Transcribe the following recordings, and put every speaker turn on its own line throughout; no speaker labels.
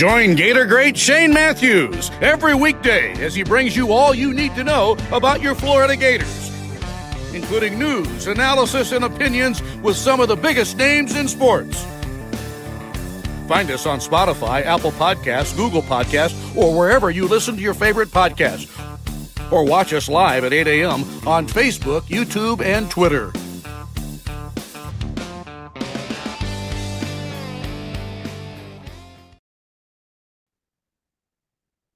Join Gator great Shane Matthews every weekday as he brings you all you need to know about your Florida Gators, including news, analysis, and opinions with some of the biggest names in sports. Find us on Spotify, Apple Podcasts, Google Podcasts, or wherever you listen to your favorite podcast. Or watch us live at 8 a.m. on Facebook, YouTube, and Twitter.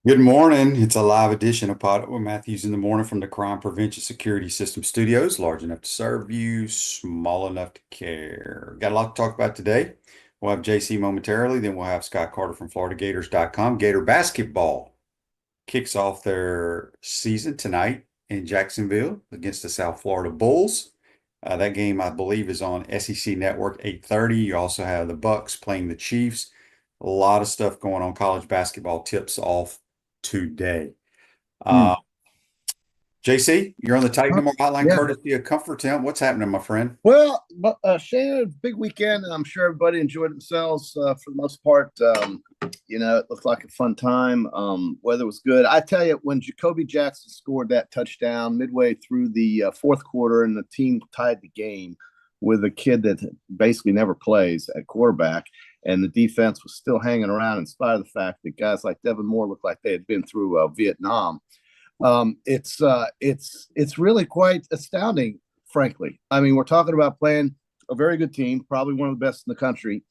Good morning. It's a live edition of PodUp with Matthews in the morning from the Crime Prevention Security System Studios. Large enough to serve you, small enough to care. Got a lot to talk about today. We'll have JC momentarily, then we'll have Scott Carter from FloridaGators.com. Gator basketball kicks off their season tonight in Jacksonville against the South Florida Bulls. That game, I believe, is on SEC Network 8:30. You also have the Bucks playing the Chiefs. A lot of stuff going on. College basketball tips off today. JC, you're on the Titan More Hotline, courtesy of Comfort Temp. What's happening, my friend?
Well, Shane, big weekend, and I'm sure everybody enjoyed themselves for the most part. It looked like a fun time. Weather was good. I tell you, when Jacoby Jackson scored that touchdown midway through the fourth quarter and the team tied the game with a kid that basically never plays at quarterback, and the defense was still hanging around in spite of the fact that guys like Devin Moore looked like they had been through Vietnam. It's really quite astounding, frankly. I mean, we're talking about playing a very good team, probably one of the best in the country,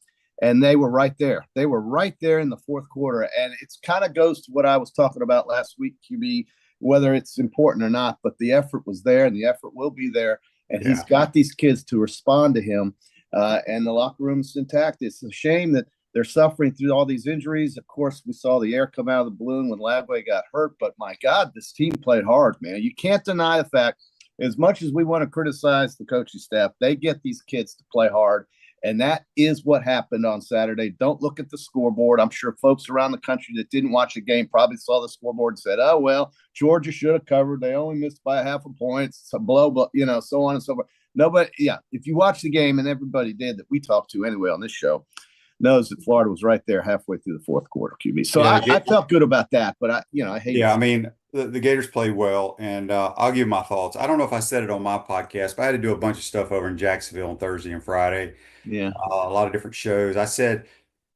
and they were right there. They were right there in the fourth quarter, and it's kind of goes to what I was talking about last week, QB, whether it's important or not, but the effort was there, and the effort will be there, and he's got these kids to respond to him, and the locker room is intact. It's a shame that they're suffering through all these injuries. Of course, we saw the air come out of the balloon when Lagway got hurt, but my God, this team played hard, man. You can't deny the fact, as much as we want to criticize the coaching staff, they get these kids to play hard, and that is what happened on Saturday. Don't look at the scoreboard. I'm sure folks around the country that didn't watch the game probably saw the scoreboard and said, oh, well, Georgia should have covered. They only missed by half a point, so so on and so forth. Nobody, if you watch the game, and everybody did that we talked to anyway on this show, knows that Florida was right there halfway through the fourth quarter, QB. So I felt good about that, but I hate.
Yeah, I mean, the Gators played well, and I'll give my thoughts. I don't know if I said it on my podcast, but I had to do a bunch of stuff over in Jacksonville on Thursday and Friday.
Yeah,
a lot of different shows. I said,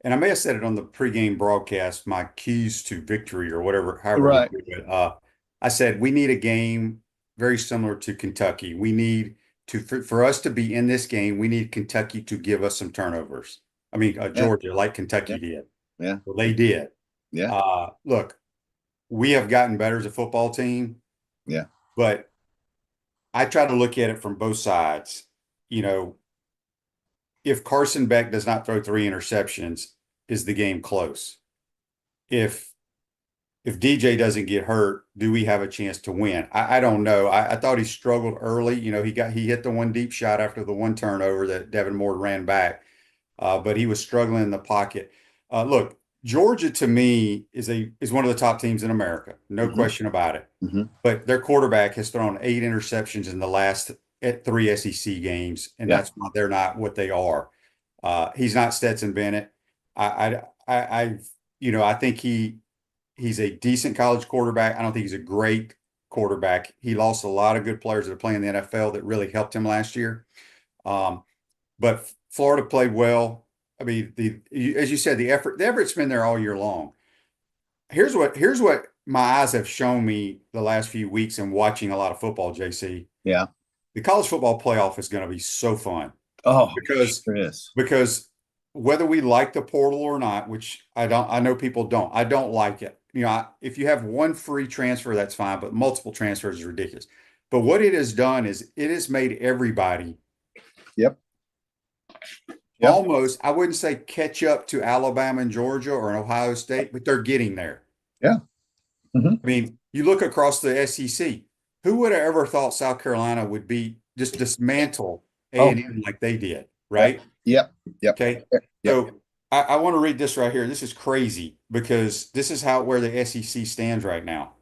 and I may have said it on the pregame broadcast, my keys to victory or whatever, however we do it. I said we need a game very similar to Kentucky. We need to, for us to be in this game, we need Kentucky to give us some turnovers. I mean, Georgia, like Kentucky did.
Yeah.
Well, they did.
Yeah.
Look, we have gotten better as a football team.
Yeah.
But I try to look at it from both sides. If Carson Beck does not throw 3 interceptions, is the game close? If DJ doesn't get hurt, do we have a chance to win? I don't know. I thought he struggled early. He hit the one deep shot after the one turnover that Devin Moore ran back. But he was struggling in the pocket. Look, Georgia to me is one of the top teams in America, no question about it. But their quarterback has thrown 8 interceptions in the last 3 SEC games, and that's why they're not what they are. He's not Stetson Bennett. I think he's a decent college quarterback. I don't think he's a great quarterback. He lost a lot of good players that are playing in the NFL that really helped him last year. But Florida played well. I mean, as you said, the effort's been there all year long. Here's what my eyes have shown me the last few weeks and watching a lot of football, JC.
Yeah.
The college football playoff is going to be so fun.
Oh,
because whether we like the portal or not, which I know people don't. I don't like it. If you have one free transfer, that's fine, but multiple transfers is ridiculous. But what it has done is it has made everybody almost, I wouldn't say catch up to Alabama and Georgia or an Ohio State, but they're getting there.
Yeah.
I mean, you look across the SEC, who would have ever thought South Carolina would just dismantle A&M like they did, right?
Yep.
Okay. So I want to read this right here. This is crazy because this is where the SEC stands right now.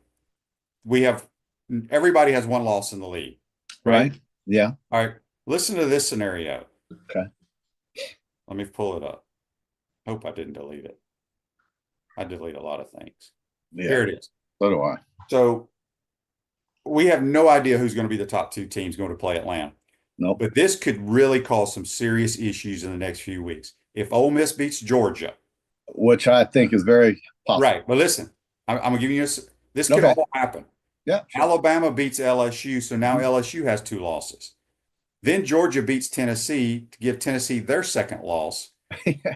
Everybody has one loss in the league, right?
Yeah.
All right. Listen to this scenario.
Okay.
Let me pull it up. Hope I didn't delete it. I delete a lot of things.
Yeah,
Here it is.
so do I.
So we have no idea who's going to be the top 2 teams going to play Atlanta.
Nope.
But this could really cause some serious issues in the next few weeks. If Ole Miss beats Georgia,
which I think is very possible.
right? But listen, I'm going to give you this could all happen.
Yeah. Sure.
Alabama beats LSU, so now LSU has 2 losses. Then Georgia beats Tennessee to give Tennessee their second loss.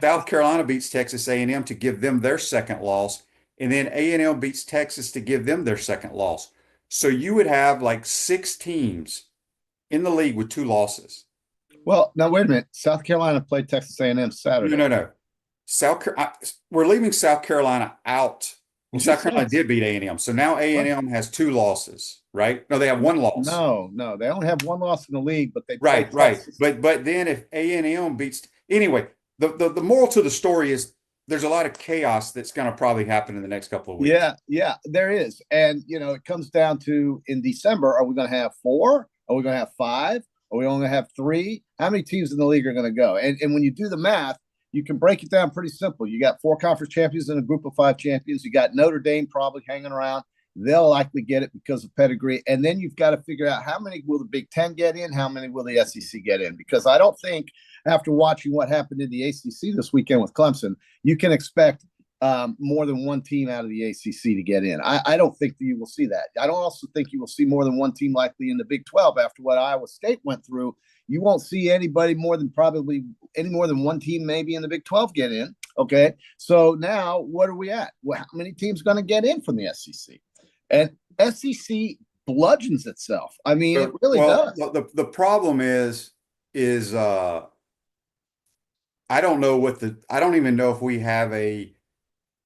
South Carolina beats Texas A&M to give them their second loss, and then A&M beats Texas to give them their second loss. So you would have like 6 teams in the league with 2 losses.
Well, now wait a minute. South Carolina played Texas A&M Saturday.
No. We're leaving South Carolina out. Well, South Carolina did beat A&M, so now A&M has 2 losses, right? No, they have 1 loss.
No, they only have 1 loss in the league, but they
right. But then if A&M beats anyway, the moral to the story is there's a lot of chaos that's going to probably happen in the next couple of weeks.
Yeah, there is, and it comes down to in December, are we going to have 4? Are we going to have 5? Are we only going to have 3? How many teams in the league are going to go? And when you do the math, you can break it down pretty simple. You got 4 conference champions and a group of 5 champions. You got Notre Dame probably hanging around. They'll likely get it because of pedigree. And then you've got to figure out how many will the Big Ten get in? How many will the SEC get in? Because I don't think after watching what happened in the ACC this weekend with Clemson, you can expect more than 1 team out of the ACC to get in. I don't think that you will see that. I don't also think you will see more than 1 team likely in the Big 12 after what Iowa State went through. You won't see anybody more than 1 team maybe in the Big 12 get in. Okay. So now what are we at? Well, how many teams going to get in from the SEC? And SEC bludgeons itself. I mean, it really does.
The problem is I don't know I don't even know if we have a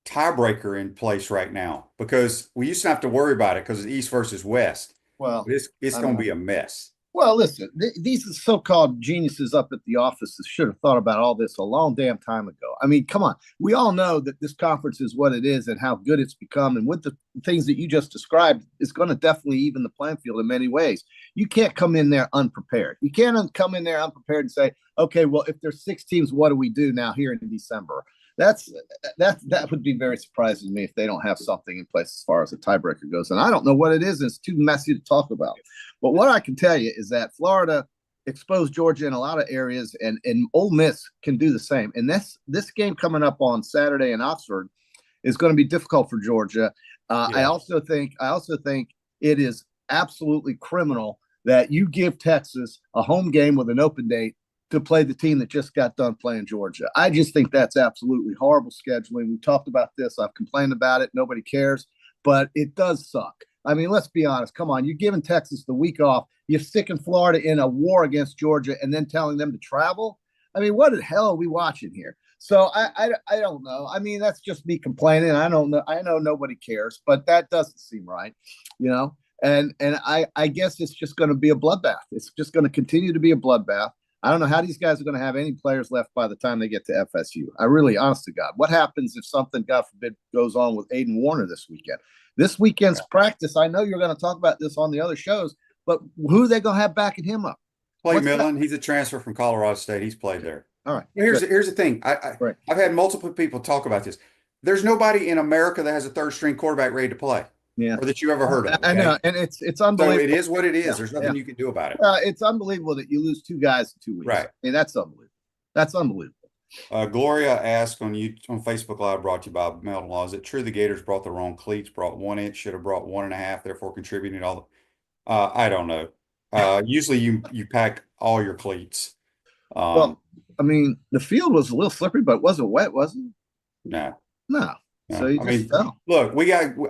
tiebreaker in place right now, because we used to have to worry about it because of East versus West.
Well,
it's going to be a mess.
Well, listen, these so-called geniuses up at the offices should have thought about all this a long damn time ago. I mean, come on. We all know that this conference is what it is and how good it's become. And with the things that you just described, it's going to definitely even the playing field in many ways. You can't come in there unprepared. You can't come in there unprepared and say, okay, well, if there's 6 teams, what do we do now here in December? That would be very surprising to me if they don't have something in place as far as the tiebreaker goes. And I don't know what it is. It's too messy to talk about. But what I can tell you is that Florida exposed Georgia in a lot of areas, and Ole Miss can do the same. And this game coming up on Saturday in Oxford is going to be difficult for Georgia. I also think it is absolutely criminal that you give Texas a home game with an open date to play the team that just got done playing Georgia. I just think that's absolutely horrible scheduling. We talked about this. I've complained about it. Nobody cares, but it does suck. I mean, let's be honest. Come on. You're giving Texas the week off. You're sticking Florida in a war against Georgia and then telling them to travel. I mean, what the hell are we watching here? So I don't know. I mean, that's just me complaining. I don't know. I know nobody cares, but that doesn't seem right, And I guess it's just going to be a bloodbath. It's just going to continue to be a bloodbath. I don't know how these guys are going to have any players left by the time they get to FSU. I really, honest to God, what happens if something, God forbid, goes on with Aiden Warner this weekend? This weekend's practice, I know you're going to talk about this on the other shows, but who are they going to have backing him up?
Clay Millen, he's a transfer from Colorado State. He's played there.
All right.
Here's the thing. I've had multiple people talk about this. There's nobody in America that has a 3rd-string quarterback ready to play. Yeah. Or that you ever heard of. Okay?
I know, and it's unbelievable.
So it is what it is. There's nothing you can do about it.
It's unbelievable that you lose 2 guys in 2 weeks.
Right.
I mean, that's unbelievable. That's unbelievable.
Gloria asked on Facebook Live, brought to you by Melton Law, is it true the Gators brought the wrong cleats, brought 1 inch, should have brought 1.5, therefore contributing all the I don't know. Usually you pack all your cleats.
Well, I mean, the field was a little slippery, but it wasn't wet, was it?
No.
So
look,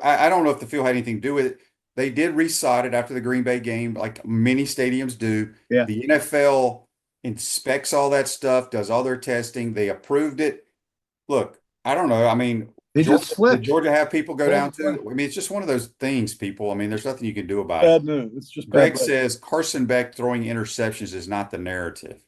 I don't know if the field had anything to do with it. They did reside it after the Green Bay game, like many stadiums do.
Yeah.
The NFL inspects all that stuff, does all their testing. They approved it. Look, I don't know. I mean, did Georgia have people go down to? I mean, it's just one of those things, people. I mean, there's nothing you can do about it.
No, it's just
Greg says Carson Beck throwing interceptions is not the narrative.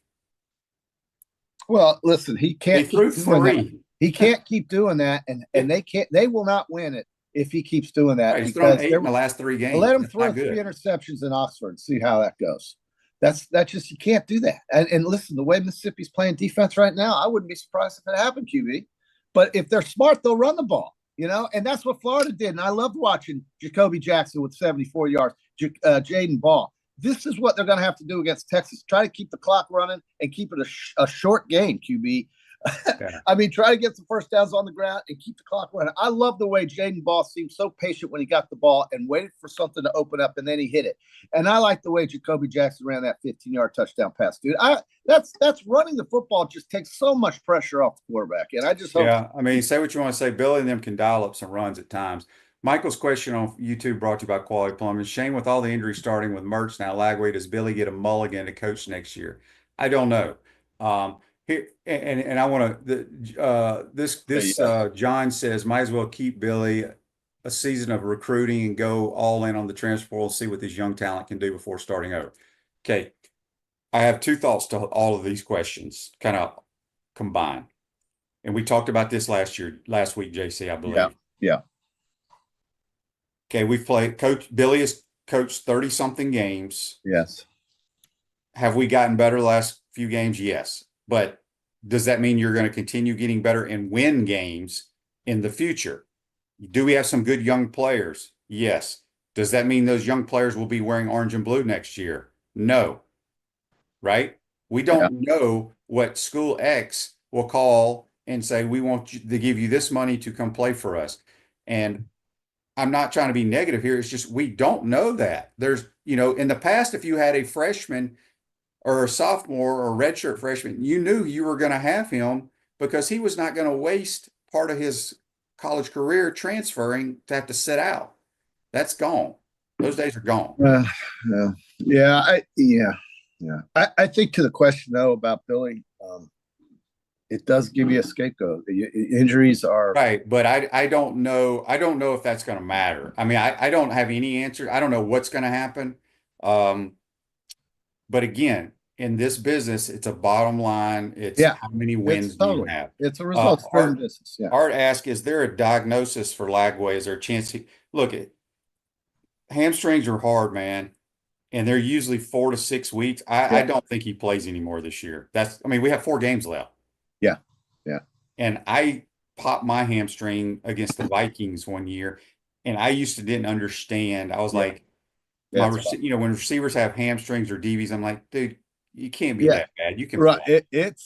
Well, listen, he can't.
They threw 3.
He can't keep doing that, and they can't. They will not win it if he keeps doing that.
Right, he's thrown 8 in the last 3 games.
Let him throw 3 interceptions in Oxford and see how that goes. That's just, you can't do that. And listen, the way Mississippi's playing defense right now, I wouldn't be surprised if it happened, QB. But if they're smart, they'll run the ball. and that's what Florida did. And I loved watching Jacoby Jackson with 74 yards, Jaden Ball. This is what they're going to have to do against Texas. Try to keep the clock running and keep it a short game, QB. Yeah. I mean, try to get some first downs on the ground and keep the clock running. I love the way Jaden Ball seemed so patient when he got the ball and waited for something to open up, and then he hit it. And I like the way Jacoby Jackson ran that 15-yard touchdown pass, dude. That's running the football just takes so much pressure off the quarterback. And I just hope.
Yeah, I mean, say what you want to say. Billy and them can dial up some runs at times. Michael's question on YouTube brought to you by Quality Plumbing. Shane, with all the injuries starting with Mertz now, Lagway, does Billy get a mulligan to coach next year? I don't know. Here and I want to this John says might as well keep Billy a season of recruiting and go all in on the transfer portal and see what this young talent can do before starting over. Okay, I have two thoughts to all of these questions, kind of combined, and we talked about this last week, JC, I believe.
Yeah.
Okay, we've played. Billy has coached 30-something games.
Yes.
Have we gotten better the last few games? Yes. But does that mean you're going to continue getting better and win games in the future? Do we have some good young players? Yes. Does that mean those young players will be wearing orange and blue next year? No. Right? We don't know what School X will call and say, we want you to give you this money to come play for us. And I'm not trying to be negative here. It's just we don't know that. There's, in the past, if you had a freshman or a sophomore or a redshirt freshman, you knew you were going to have him because he was not going to waste part of his college career transferring to have to sit out. That's gone. Those days are gone.
I think to the question though about Billy, it does give you a scapegoat. Injuries are
right, but I don't know. I don't know if that's going to matter. I mean, I don't have any answer. I don't know what's going to happen. But again, in this business, it's a bottom line. It's how many wins do you have?
It's a results-driven business. Yeah.
Art asks, is there a diagnosis for Lagway? Is there a chance look at hamstrings are hard, man, and they're usually 4 to 6 weeks. I don't think he plays anymore this year. We have 4 games left.
Yeah.
And I popped my hamstring against the Vikings one year, and I didn't understand. I was like, when receivers have hamstrings or DBs, I'm like, dude, you can't be that bad. You can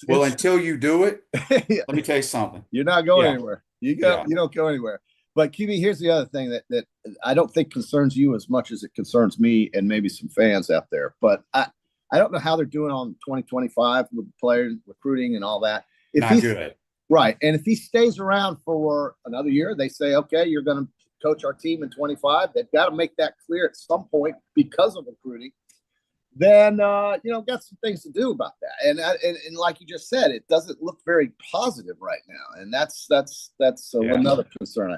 until you do it. Let me tell you something.
You're not going anywhere. You don't go anywhere. But QB, here's the other thing that I don't think concerns you as much as it concerns me and maybe some fans out there. But I don't know how they're doing on 2025 with the players recruiting and all that.
Not good.
Right. And if he stays around for another year, they say, okay, you're going to coach our team in 25. They've got to make that clear at some point because of recruiting. Then, got some things to do about that. And like you just said, it doesn't look very positive right now. And that's another concern I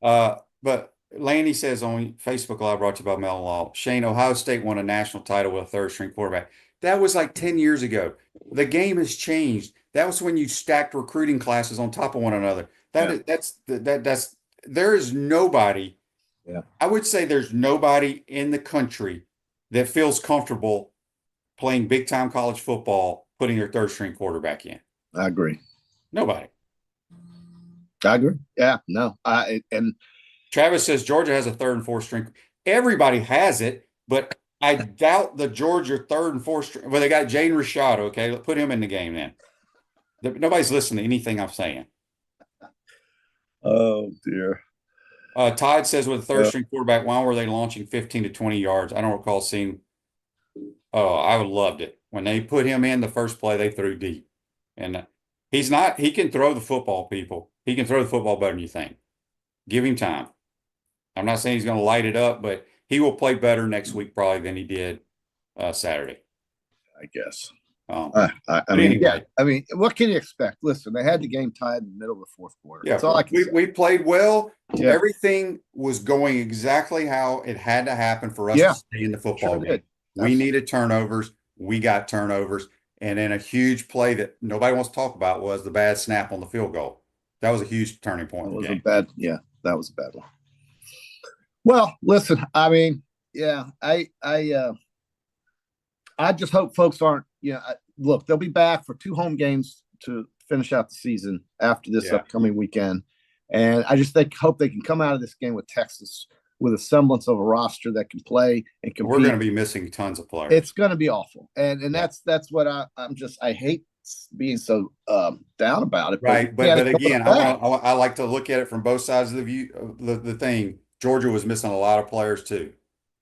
have.
But Lanny says on Facebook Live, brought to you by Mellon Law, Shane, Ohio State won a national title with a third-string quarterback. That was like 10 years ago. The game has changed. That was when you stacked recruiting classes on top of one another. There is nobody.
Yeah.
I would say there's nobody in the country that feels comfortable playing big-time college football, putting their third-string quarterback in.
I agree.
Nobody.
I agree. Yeah, no. And
Travis says Georgia has a third and fourth string. Everybody has it, but I doubt the Georgia third and fourth string. Well, they got Jaden Rashad. Okay, put him in the game then. Nobody's listening to anything I'm saying.
Oh dear.
Todd says with a third string quarterback, why were they launching 15 to 20 yards? I don't recall seeing. Oh, I would loved it when they put him in the first play. They threw deep, and he's not. He can throw the football. People, he can throw the football better than you think. Give him time. I'm not saying he's going to light it up, but he will play better next week probably than he did Saturday.
I guess.
I
mean, what can you expect? Listen, they had the game tied in the middle of the fourth quarter.
Yeah,
that's all I can say.
We played well. Yeah. Everything was going exactly how it had to happen for us to stay in the football game. We needed turnovers. We got turnovers. And then a huge play that nobody wants to talk about was the bad snap on the field goal. That was a huge turning point in the game.
That was a bad one. Well, listen, I mean, I just hope folks aren't, look, they'll be back for 2 home games to finish out the season after this upcoming weekend. And I just hope they can come out of this game with Texas with a semblance of a roster that can play and compete.
We're going to be missing tons of players.
It's going to be awful, and that's what I hate being so down about it.
Right, but again, I like to look at it from both sides of the view. The thing, Georgia was missing a lot of players too.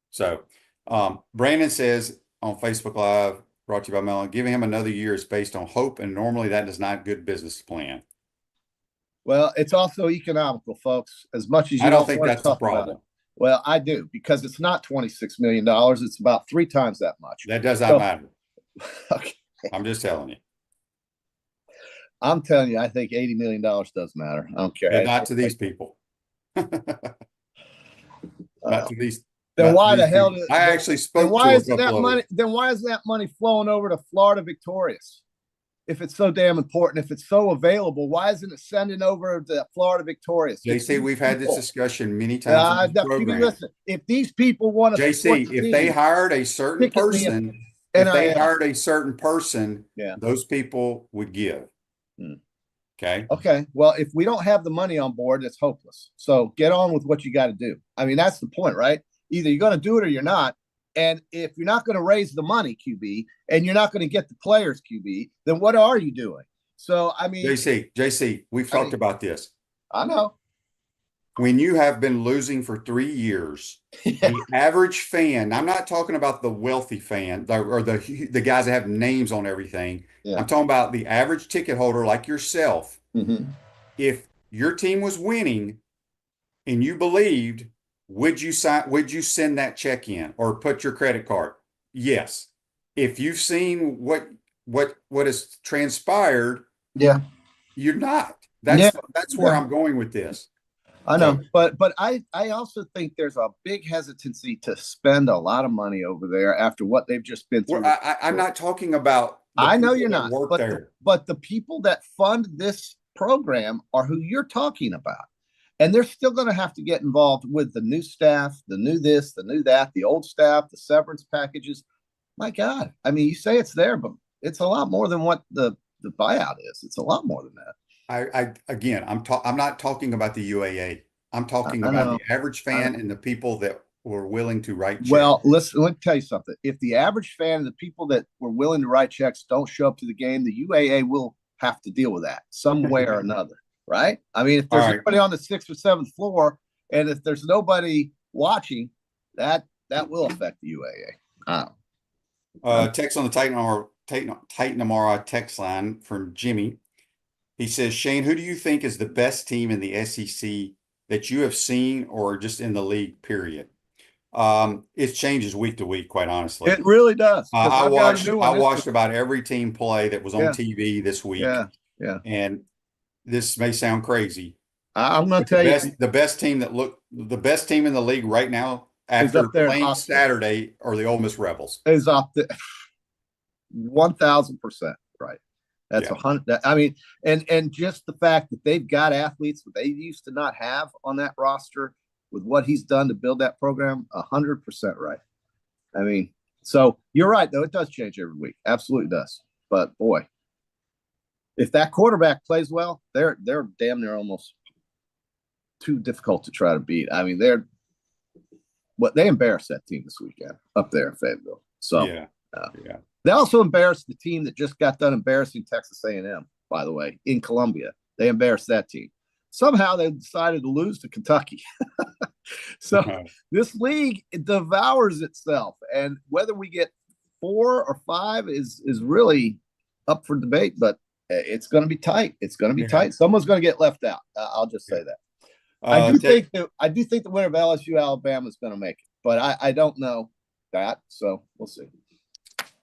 So, Brandon says on Facebook Live, brought to you by Mellon, giving him another year is based on hope, and normally that is not a good business plan.
Well, it's also economical, folks. As much as you
I don't think that's the problem.
Well, I do, because it's not $26 million. It's about 3 times that much.
That does not matter.
Okay.
I'm just telling you.
I'm telling you, I think $80 million does matter. I don't care.
Yeah, not to these people. Not to these.
Then why the hell?
I actually spoke
why
to
is that money? Then why is that money flowing over to Florida Victorious? If it's so damn important, if it's so available, why isn't it sending over to Florida Victorious?
JC, we've had this discussion many times.
Listen, if these people want to,
JC, if they hired a certain person, those people would give. Okay.
Well, if we don't have the money on board, it's hopeless. So get on with what you got to do. I mean, that's the point, right? Either you're going to do it or you're not. And if you're not going to raise the money, QB, and you're not going to get the players, QB, then what are you doing? So, I mean,
JC, we've talked about this.
I know.
When you have been losing for 3 years, the average fan, I'm not talking about the wealthy fan or the guys that have names on everything. Yeah. I'm talking about the average ticket holder like yourself.
Mm-hmm.
If your team was winning and you believed, would you send that check in or put your credit card? Yes. If you've seen what has transpired,
yeah,
you're not. That's where I'm going with this.
I know, but I also think there's a big hesitancy to spend a lot of money over there after what they've just been through.
Well, I'm not talking about.
I know you're not, but the people that fund this program are who you're talking about, and they're still going to have to get involved with the new staff, the new this, the new that, the old staff, the severance packages. My God, I mean, you say it's there, but it's a lot more than what the buyout is. It's a lot more than that.
I'm not talking about the UAA. I'm talking about the average fan and the people that were willing to write checks.
Well, let me tell you something. If the average fan and the people that were willing to write checks don't show up to the game, the UAA will have to deal with that some way or another, right? I mean, if there's anybody on the 6th or 7th floor, and if there's nobody watching, that will affect the UAA.
Text on the Titan Amara text line from Jimmy. He says, Shane, who do you think is the best team in the SEC that you have seen or just in the league, period? It changes week to week, quite honestly.
It really does.
I watched about every team play that was on TV this week.
Yeah.
And this may sound crazy.
I'm going to tell you.
The best team in the league right now after playing Saturday are the Ole Miss Rebels.
Is up to 1,000%. Right. That's 100. I mean, and just the fact that they've got athletes that they used to not have on that roster with what he's done to build that program, 100% right. I mean, so you're right, though. It does change every week. Absolutely does. But boy, if that quarterback plays well, they're damn near almost too difficult to try to beat. I mean, they embarrassed that team this weekend up there in Fayetteville. So
yeah.
They also embarrassed the team that just got done embarrassing Texas A&M, by the way, in Columbia. They embarrassed that team. Somehow they decided to lose to Kentucky. So this league devours itself. And whether we get 4 or 5 is really up for debate, but it's going to be tight. It's going to be tight. Someone's going to get left out. I'll just say that. I do think the winner of LSU Alabama is going to make it, but I don't know that. So we'll see.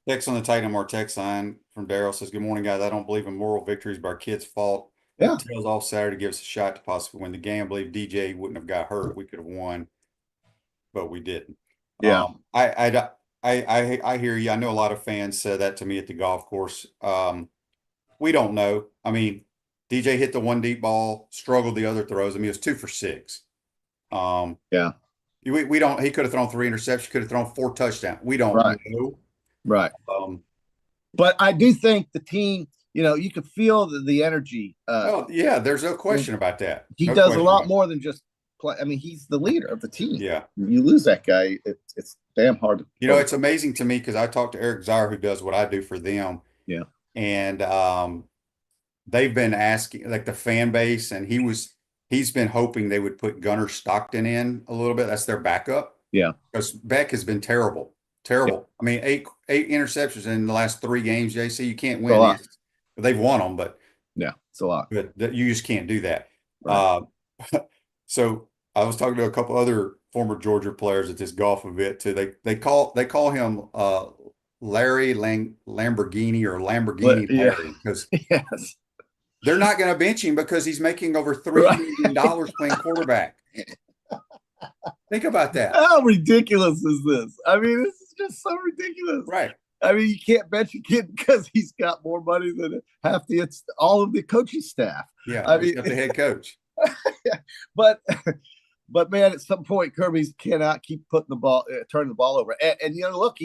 Text on the Titan More text line from Daryl says, good morning, guys. I don't believe in moral victories, but our kids' fault.
Yeah.
Tails off Saturday to give us a shot to possibly win the game. I believe DJ wouldn't have got hurt. We could have won, but we didn't.
Yeah.
I hear you. I know a lot of fans said that to me at the golf course. We don't know. I mean, DJ hit the one deep ball, struggled the other throws. I mean, it was 2 for 6.
Yeah.
We don't. He could have thrown 3 interceptions. Could have thrown 4 touchdowns. We don't know.
Right. But I do think the team you could feel the energy.
Oh, yeah, there's no question about that.
He
No
does a
question
lot
about
more than just play. I mean, he's the leader of the team.
Yeah.
You lose that guy, it's damn hard to
It's amazing to me because I talked to Eric Zyer, who does what I do for them.
Yeah.
And they've been asking, like, the fan base, and he's been hoping they would put Gunnar Stockton in a little bit. That's their backup.
Yeah.
Because Beck has been terrible. Terrible. Yeah. I mean, eight interceptions in the last 3 games, JC. You can't win. They've won them, but
yeah, it's a lot.
But you just can't do that.
Right.
So I was talking to a couple other former Georgia players at this golf event too. They call him Larry Lamborghini or Lamborghini Larry because
yes.
They're not going to bench him because he's making over $3 million playing quarterback. Think about that.
How ridiculous is this? I mean, this is just so ridiculous.
Right.
I mean, you can't bench a kid because he's got more money than all of the coaching staff.
Yeah,
I mean,
the head coach.
Yeah, but man, at some point, Kirby cannot keep putting the ball, turning the ball over. And look,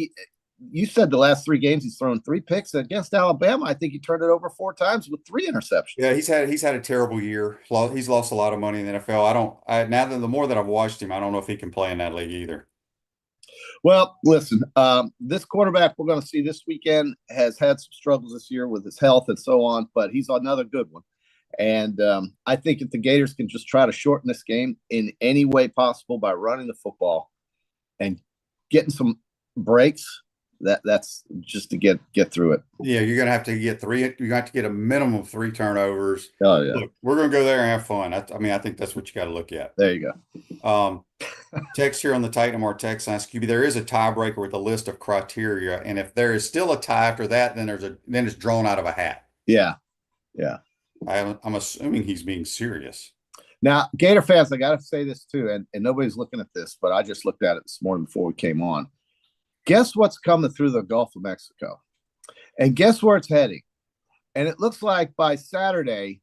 you said the last 3 games he's thrown 3 picks against Alabama. I think he turned it over 4 times with 3 interceptions.
Yeah, he's had a terrible year. He's lost a lot of money in the NFL. Now that the more that I've watched him, I don't know if he can play in that league either.
Well, listen, this quarterback we're going to see this weekend has had some struggles this year with his health and so on, but he's another good one. And I think if the Gators can just try to shorten this game in any way possible by running the football and getting some breaks, that's just to get through it.
Yeah, you're gonna have to get 3. You got to get a minimum of 3 turnovers.
Oh yeah.
Look, we're gonna go there and have fun. I think that's what you got to look at.
There you
go. Text here on the Titan MR text line, QB. There is a tiebreaker with a list of criteria, and if there is still a tie after that, then it's drawn out of a hat.
Yeah, yeah.
I'm assuming he's being serious.
Now, Gator fans, I got to say this too, and nobody's looking at this, but I just looked at it this morning before we came on. Guess what's coming through the Gulf of Mexico? And guess where it's heading? And it looks like by Saturday,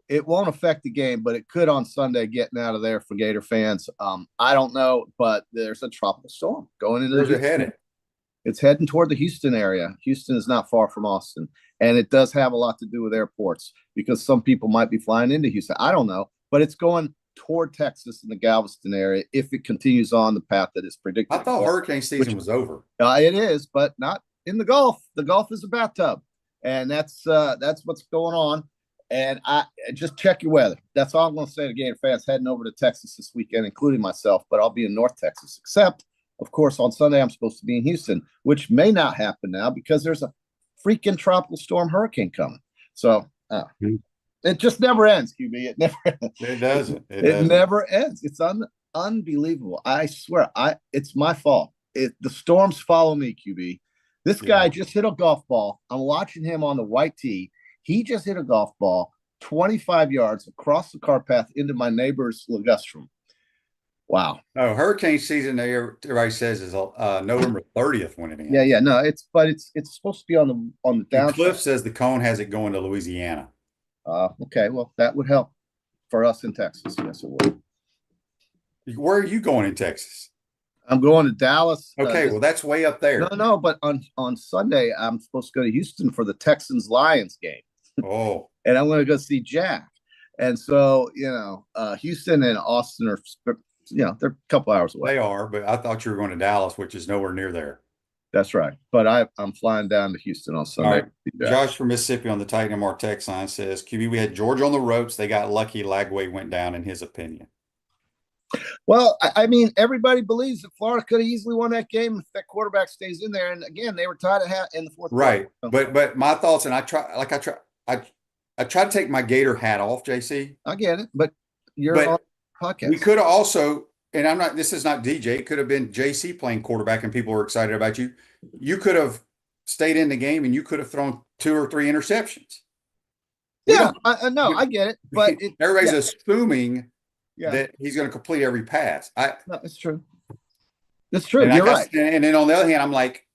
it won't affect the game, but it could on Sunday getting out of there for Gator fans. I don't know, but there's a tropical storm going into
Where's it headed?
It's heading toward the Houston area. Houston is not far from Austin. And it does have a lot to do with airports because some people might be flying into Houston. I don't know, but it's going toward Texas in the Galveston area if it continues on the path that is predicted.
I thought hurricane season was over.
It is, but not in the Gulf. The Gulf is a bathtub, and that's what's going on. And I just check your weather. That's all I'm going to say to Gator fans heading over to Texas this weekend, including myself. But I'll be in North Texas, except, of course, on Sunday I'm supposed to be in Houston, which may not happen now because there's a freaking tropical storm hurricane coming. So. It just never ends, QB. It never ends.
It doesn't.
It never ends. It's unbelievable. I swear, it's my fault. The storms follow me, QB. This guy just hit a golf ball. I'm watching him on the white tee. He just hit a golf ball 25 yards across the car path into my neighbor's ligustrum. Wow.
Oh, hurricane season, everybody says, is November 30th when it ends.
Yeah. No, it's supposed to be on the downside.
Cliff says the cone has it going to Louisiana.
Okay, well, that would help for us in Texas. Yes, it would.
Where are you going in Texas?
I'm going to Dallas.
Okay, well, that's way up there.
No, but on Sunday, I'm supposed to go to Houston for the Texans-Lions game.
Oh.
And I'm going to go see Jack. And so, Houston and Austin are, they're a couple hours away.
They are, but I thought you were going to Dallas, which is nowhere near there.
That's right. But I'm flying down to Houston on Sunday.
Right. Josh from Mississippi on the Titan MR text line says, QB, we had Georgia on the ropes. They got lucky. Lagway went down in his opinion.
Well, I mean, everybody believes that Florida could have easily won that game if that quarterback stays in there. And again, they were tied in the fourth.
Right. Quarter. But my thoughts, and I try to take my Gator hat off, JC.
I get it, but you're on podcast.
We could have also, and this is not DJ, it could have been JC playing quarterback and people were excited about you. You could have stayed in the game and you could have thrown 2 or 3 interceptions.
Yeah, I know, I get it. But
everybody's assuming that he's going to complete every pass.
No, it's true. That's true. You're right.
And then on the other hand, I'm like,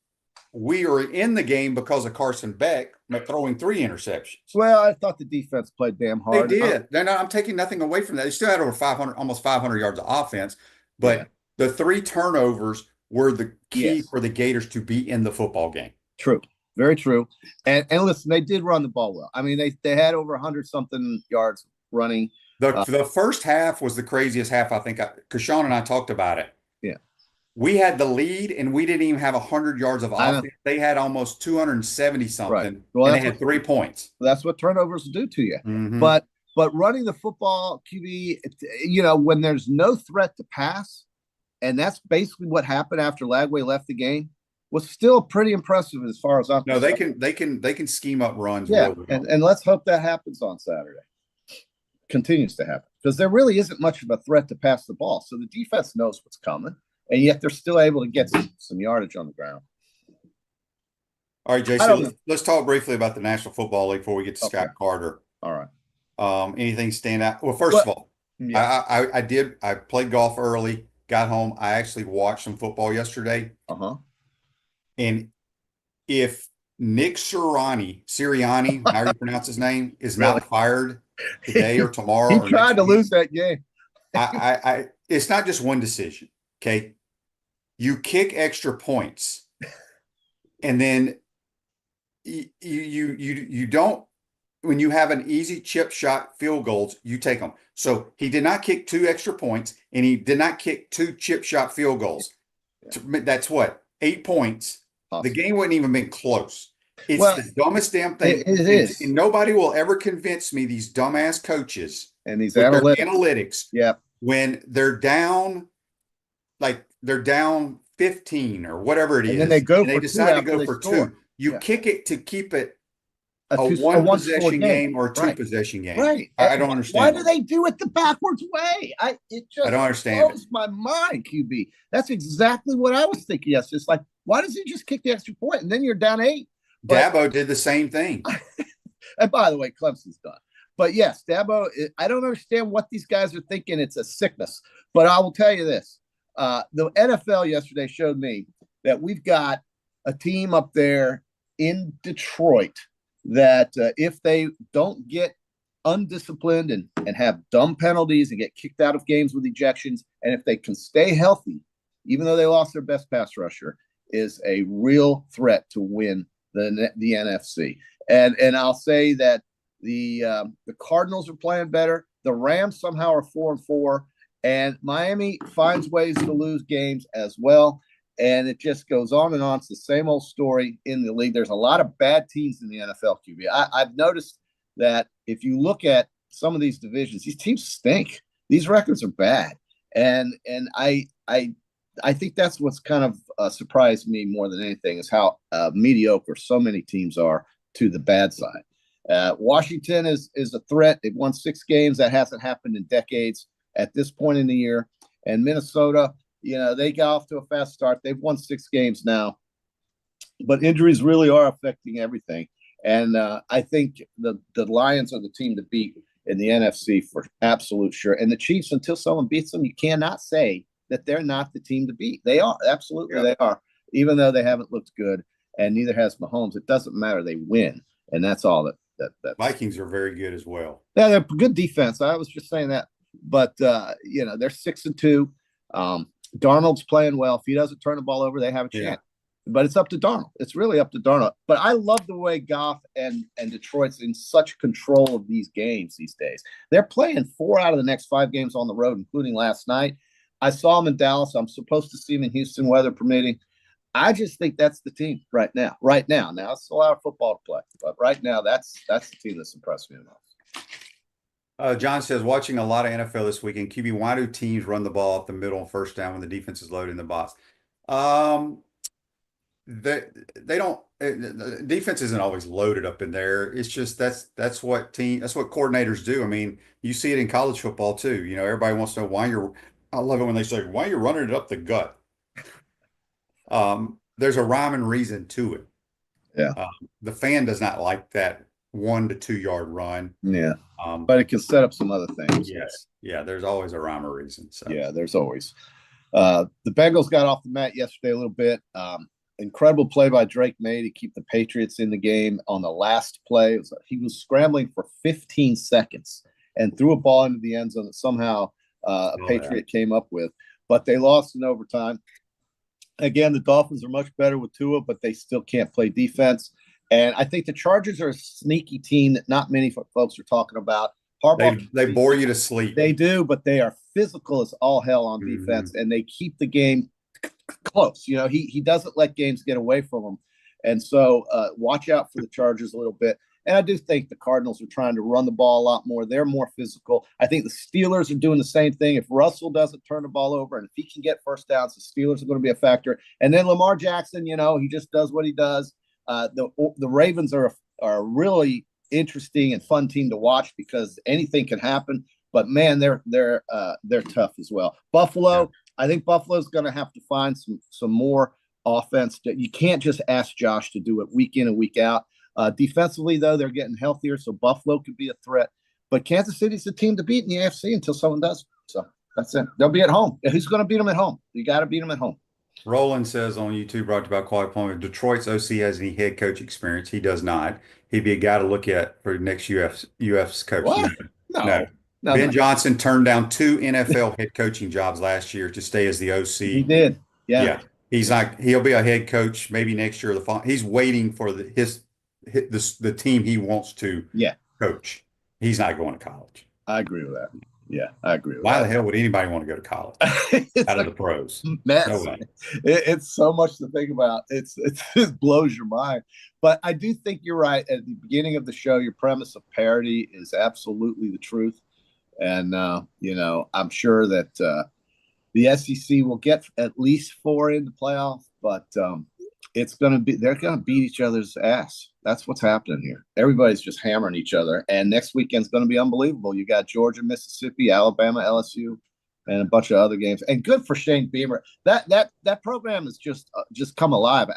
we are in the game because of Carson Beck throwing 3 interceptions.
Well, I thought the defense played damn hard.
They did. I'm taking nothing away from that. They still had over 500, almost 500 yards of offense, but the 3 turnovers were the key for the Gators to be in the football game.
True. Very true. And listen, they did run the ball well. I mean, they had over 100-something yards running.
The first half was the craziest half, I think, because Sean and I talked about it.
Yeah.
We had the lead, and we didn't even have 100 yards of offense. They had almost 270 something,
right. Well,
and they had 3 points.
That's what turnovers do to you.
Mm-hmm.
But running the football, QB, when there's no threat to pass, and that's basically what happened after Lagway left the game, was still pretty impressive as far as I'm concerned.
They can scheme up runs.
Yeah,
real well.
and let's hope that happens on Saturday. Continues to happen because there really isn't much of a threat to pass the ball. So the defense knows what's coming, and yet they're still able to get some yardage on the ground.
All right, Jason, let's talk briefly about the National Football League before we get to Scott Carter.
All right.
Anything stand out? Well, first of all, I played golf early, got home. I actually watched some football yesterday. And if Nick Sirianni, how you pronounce his name, is not fired today or tomorrow.
He tried to lose that game.
It's not just one decision. Okay. You kick extra points and then you don't, when you have an easy chip shot field goals, you take them. So he did not kick 2 extra points and he did not kick 2 chip shot field goals. Yeah. That's what? 8 points. Awesome. The game wouldn't even been close. It's the dumbest damn thing.
It is.
And nobody will ever convince me, these dumbass coaches
and these
analytics.
Yeah.
When they're down, like they're down 15 or whatever it is.
And then they
decide to go for 2. You kick it to keep it a one possession game or a 2 possession game.
Right.
I don't understand.
Why do they do it the backwards way? I don't understand. Blows my mind, QB. That's exactly what I was thinking. Yes, it's like, why does he just kick the extra point and then you're down 8?
Dabo did the same thing.
And by the way, Clemson's done. But yes, Dabo, I don't understand what these guys are thinking. It's a sickness. But I will tell you this. The NFL yesterday showed me that we've got a team up there in Detroit that if they don't get undisciplined and have dumb penalties and get kicked out of games with ejections, and if they can stay healthy, even though they lost their best pass rusher, is a real threat to win the NFC. And I'll say that the Cardinals are playing better. The Rams somehow are 4-4, and Miami finds ways to lose games as well. And it just goes on and on. It's the same old story in the league. There's a lot of bad teams in the NFL, QB. I've noticed that if you look at some of these divisions, these teams stink. These records are bad. And I think that's what's kind of surprised me more than anything is how mediocre so many teams are to the bad side. Washington is a threat. They've won 6 games. That hasn't happened in decades at this point in the year. And Minnesota, they got off to a fast start. They've won 6 games now. But injuries really are affecting everything. And I think the Lions are the team to beat in the NFC for absolute sure. And the Chiefs, until someone beats them, you cannot say that they're not the team to beat. They are. Absolutely, They are. Even though they haven't looked good, and neither has Mahomes, it doesn't matter. They win. And that's all that
Vikings are very good as well.
Yeah, they're good defense. I was just saying that. But, they're 6-2. Darnold's playing well. If he doesn't turn the ball over, they have a chance. Yeah. But it's up to Darnold. It's really up to Darnold. But I love the way Goff and Detroit's in such control of these games these days. They're playing 4 out of the next 5 games on the road, including last night. I saw them in Dallas. I'm supposed to see them in Houston, weather permitting. I just think that's the team right now. Right now. Now, it's a lot of football to play. But right now, that's the team that's impressed me the most.
John says, watching a lot of NFL this weekend, QB, why do teams run the ball up the middle and first down when the defense is loaded in the box? They don't. The defense isn't always loaded up in there. It's just that's what coordinators do. I mean, you see it in college football too. Everybody wants to know why you're. I love it when they say why you're running it up the gut. There's a rhyme and reason to it.
Yeah.
The fan does not like that 1 to 2 yard run.
Yeah. But it can set up some other things.
Yes. Yeah. There's always a rhyme or reason. So.
Yeah, there's always. The Bengals got off the mat yesterday a little bit. Incredible play by Drake May to keep the Patriots in the game on the last play. He was scrambling for 15 seconds and threw a ball into the end zone that somehow a Patriot came up with. But they lost in overtime. Again, the Dolphins are much better with Tua, but they still can't play defense. And I think the Chargers are a sneaky team that not many folks are talking about.
They bore you to sleep.
They do, but they are physical as all hell on defense, and they keep the game close. You know, he doesn't let games get away from him. And so watch out for the Chargers a little bit. And I do think the Cardinals are trying to run the ball a lot more. They're more physical. I think the Steelers are doing the same thing. If Russell doesn't turn the ball over and if he can get first downs, the Steelers are going to be a factor. And then Lamar Jackson, you know, he just does what he does. The Ravens are a really interesting and fun team to watch because anything can happen. But man, they're tough as well. Buffalo, I think Buffalo's going to have to find some more offense. You can't just ask Josh to do it week in and week out. Defensively, though, they're getting healthier, so Buffalo could be a threat. But Kansas City's the team to beat in the AFC until someone does. So that's it. They'll be at home. Who's going to beat them at home? You got to beat them at home.
Roland says on YouTube, brought to you by Quality Plumbing, Detroit's OC has any head coach experience. He does not. He'd be a guy to look at for next UF's coach.
What?
No. Ben Johnson turned down 2 NFL head coaching jobs last year to stay as the OC.
He did. Yeah.
He'll be a head coach maybe next year. He's waiting for the team he wants to coach. He's not going to college.
I agree with that. Yeah, I agree with
Why
that.
the hell would anybody want to go to college out of the pros?
Mess.
No way.
It's so much to think about. It blows your mind. But I do think you're right. At the beginning of the show, your premise of parity is absolutely the truth. And, I'm sure that the SEC will get at least 4 in the playoff, but they're going to beat each other's ass. That's what's happening here. Everybody's just hammering each other. And next weekend's going to be unbelievable. You got Georgia, Mississippi, Alabama, LSU, and a bunch of other games. And good for Shane Beamer. That program has just come alive.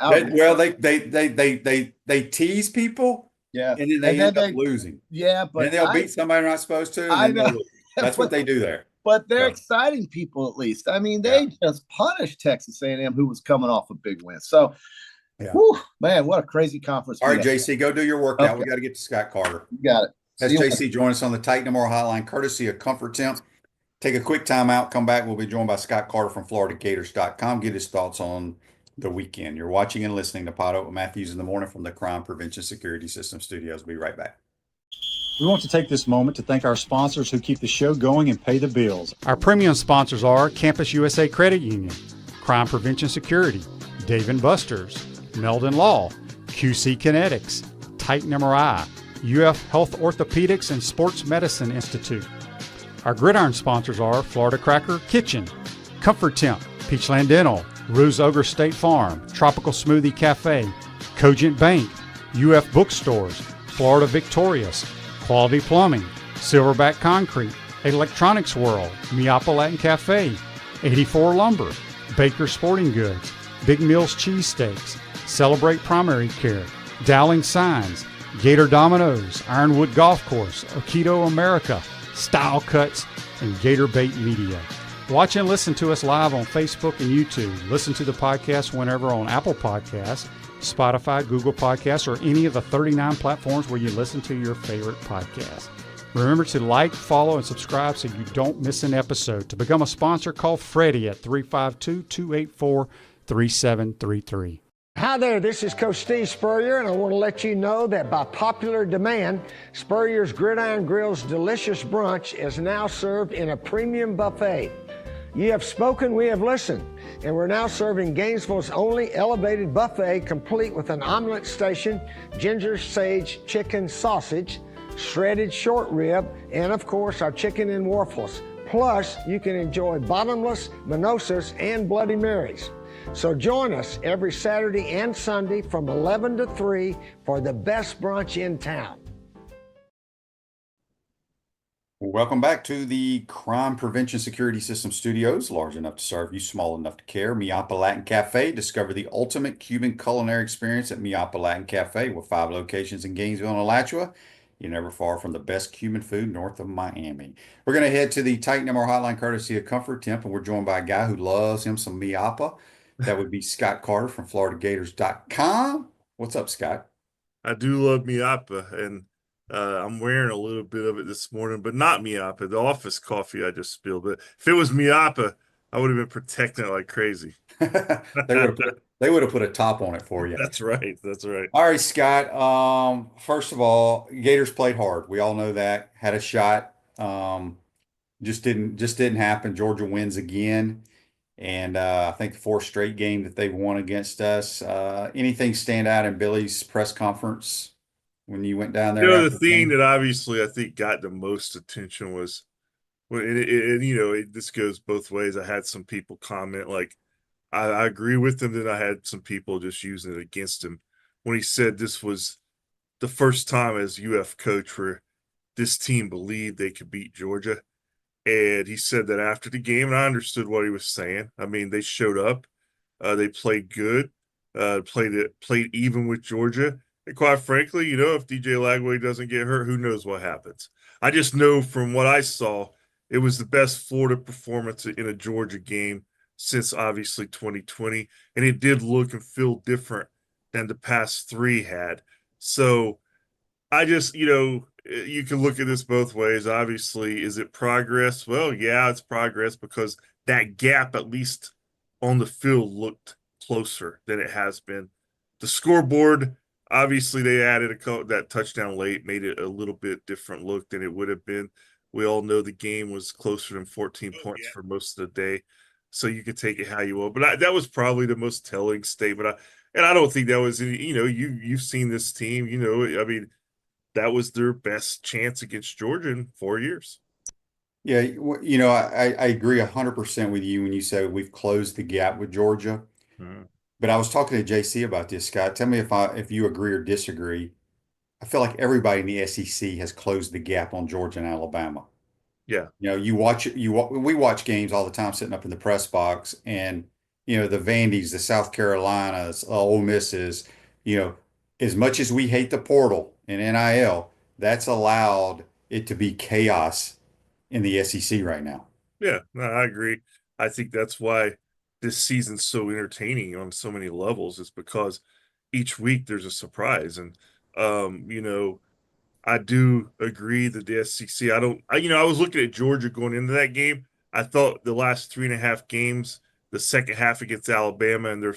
They tease people.
Yeah.
And then they end up losing.
Yeah, but
and they'll beat somebody they're not supposed to.
I know.
That's what they do there.
But they're exciting people at least. I mean, they just punished Texas A&M, who was coming off a big win. So, man, what a crazy conference.
All right, JC, go do your workout.
Okay.
We got to get to Scott Carter.
You got it.
That's JC. Join us on the Titan No More Hotline, courtesy of Comfort Temp. Take a quick time out. Come back. We'll be joined by Scott Carter from FloridaGators.com. Get his thoughts on the weekend. You're watching and listening to PodUp with Matthews in the Morning from the Crime Prevention Security System Studios. We'll be right back.
We want to take this moment to thank our sponsors who keep the show going and pay the bills.
Our premium sponsors are Campus USA Credit Union, Crime Prevention Security, Dave & Buster's, Meldon Law, QC Kinetics, Titan MRI, UF Health Orthopedics and Sports Medicine Institute. Our gridiron sponsors are Florida Cracker Kitchen, Comfort Temp, Peachland Dental, Ruse Ogre State Farm, Tropical Smoothie Cafe, Cogent Bank, UF Bookstores, Florida Victorious, Quality Plumbing, Silverback Concrete, Electronics World, Miapa Latin Cafe, 84 Lumber, Baker Sporting Goods, Big Mills Cheesesteaks, Celebrate Primary Care, Dowling Signs, Gator Dominoes, Ironwood Golf Course, Aikido America, Style Cuts, and Gator Bait Media. Watch and listen to us live on Facebook and YouTube. Listen to the podcast whenever on Apple Podcasts, Spotify, Google Podcasts, or any of the 39 platforms where you listen to your favorite podcast. Remember to like, follow, and subscribe so you don't miss an episode. To become a sponsor, call Freddie at 352-284-3733.
Hi there, this is Coach Steve Spurrier, and I want to let you know that by popular demand, Spurrier's Gridiron Grill's delicious brunch is now served in a premium buffet. You have spoken, we have listened, and we're now serving Gainesville's only elevated buffet complete with an omelet station, ginger sage chicken sausage, shredded short rib, and of course our chicken and waffles. Plus, you can enjoy bottomless mimosas and Bloody Marys. So join us every Saturday and Sunday from 11 to 3 for the best brunch in town.
Welcome back to the Crime Prevention Security System Studios, large enough to serve you, small enough to care. Miapa Latin Cafe. Discover the ultimate Cuban culinary experience at Miapa Latin Cafe with 5 locations in Gainesville and Alachua. You're never far from the best Cuban food north of Miami. We're going to head to the Titan No More Hotline courtesy of Comfort Temp, and we're joined by a guy who loves him some Miapa. That would be Scott Carter from FloridaGators.com. What's up, Scott?
I do love Miapa, and I'm wearing a little bit of it this morning, but not Miapa, the office coffee I just spilled. But if it was Miapa, I would have been protecting it like crazy.
they They would have put a top on it for you.
That's right. That's right.
All right, Scott. First of all, Gators played hard. We all know that. Had a shot. Just didn't happen. Georgia wins again. And I think the fourth straight game that they've won against us. Anything stand out in Billy's press conference when you went down
You
there
know, the
after the
thing
game?
that obviously I think got the most attention was, well, this goes both ways. I had some people comment like, I agree with him. Then I had some people just using it against him when he said this was the first time as UF coach where this team believed they could beat Georgia. And he said that after the game, and I understood what he was saying. I mean, they showed up, they played good, played even with Georgia. And quite frankly, if DJ Lagway doesn't get hurt, who knows what happens? I just know from what I saw, it was the best Florida performance in a Georgia game since obviously 2020, and it did look and feel different than the past three had. So I just, you can look at this both ways. Obviously, is it progress? Well, yeah, it's progress because that gap, at least on the field, looked closer than it has been. The scoreboard, obviously, they added that touchdown late, made it a little bit different look than it would have been. We all know the game was closer than 14 points for most of the day, so you could take it how you will. But that was probably the most telling statement. And I don't think that was any. You've seen this team. I mean, that was their best chance against Georgia in 4 years.
Yeah, I agree 100% with you when you say we've closed the gap with Georgia.
Mhm.
But I was talking to JC about this, Scott. Tell me if you agree or disagree. I feel like everybody in the SEC has closed the gap on Georgia and Alabama.
Yeah.
We watch games all the time sitting up in the press box, and the Vandy's, the South Carolinas, Ole Misses, as much as we hate the portal and NIL, that's allowed it to be chaos in the SEC right now.
Yeah, no, I agree. I think that's why this season's so entertaining on so many levels, is because each week there's a surprise. And I do agree that the SEC, I was looking at Georgia going into that game. I thought the last 3.5 games, the second half against Alabama and their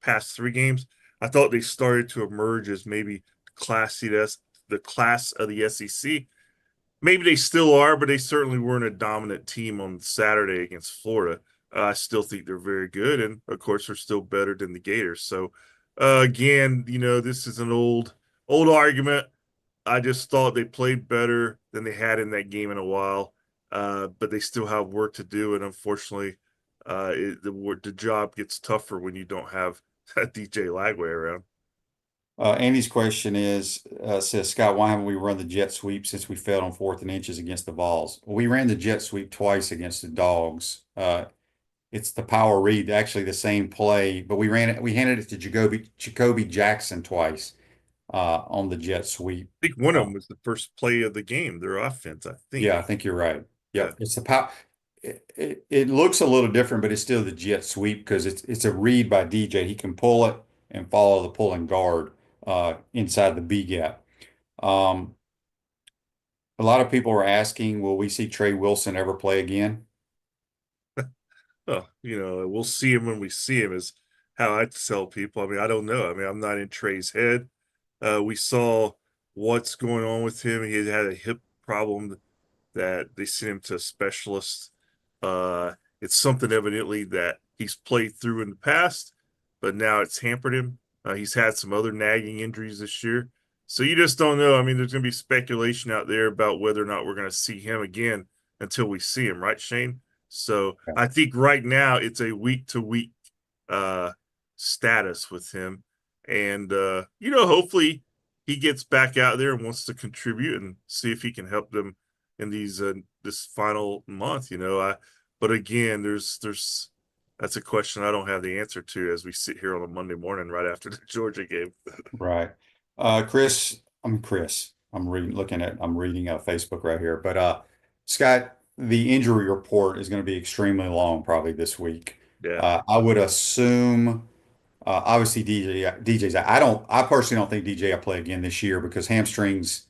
past 3 games, I thought they started to emerge as maybe the class of the SEC. Maybe they still are, but they certainly weren't a dominant team on Saturday against Florida. I still think they're very good, and of course, they're still better than the Gators. So, again, this is an old argument. I just thought they played better than they had in that game in a while, but they still have work to do. And unfortunately, the job gets tougher when you don't have DJ Lagway around.
Andy's question says, Scott, why haven't we run the jet sweep since we failed on 4th and inches against the Vols? Well, we ran the jet sweep twice against the Dogs. It's the power read, actually the same play, but we handed it to Jacoby Jackson twice on the jet sweep.
I think one of them was the first play of the game, their offense, I think.
Yeah, I think you're right. Yep.
Yeah.
It's the power. It looks a little different, but it's still the jet sweep because it's a read by DJ. He can pull it and follow the pulling guard inside the B gap. A lot of people are asking, will we see Trey Wilson ever play again?
Oh, we'll see him when we see him is how I tell people. I mean, I don't know. I mean, I'm not in Trey's head. We saw what's going on with him. He had a hip problem that they sent him to a specialist. It's something evidently that he's played through in the past, but now it's hampered him. He's had some other nagging injuries this year. So you just don't know. I mean, there's going to be speculation out there about whether or not we're going to see him again until we see him, right, Shane? So I think right now it's a week-to-week status with him. And, hopefully he gets back out there and wants to contribute and see if he can help them in this final month, but again, that's a question I don't have the answer to as we sit here on a Monday morning right after the Georgia game.
Right. Chris. I'm reading Facebook right here. But Scott, the injury report is going to be extremely long probably this week.
Yeah.
I would assume obviously DJ's I personally don't think DJ will play again this year because hamstrings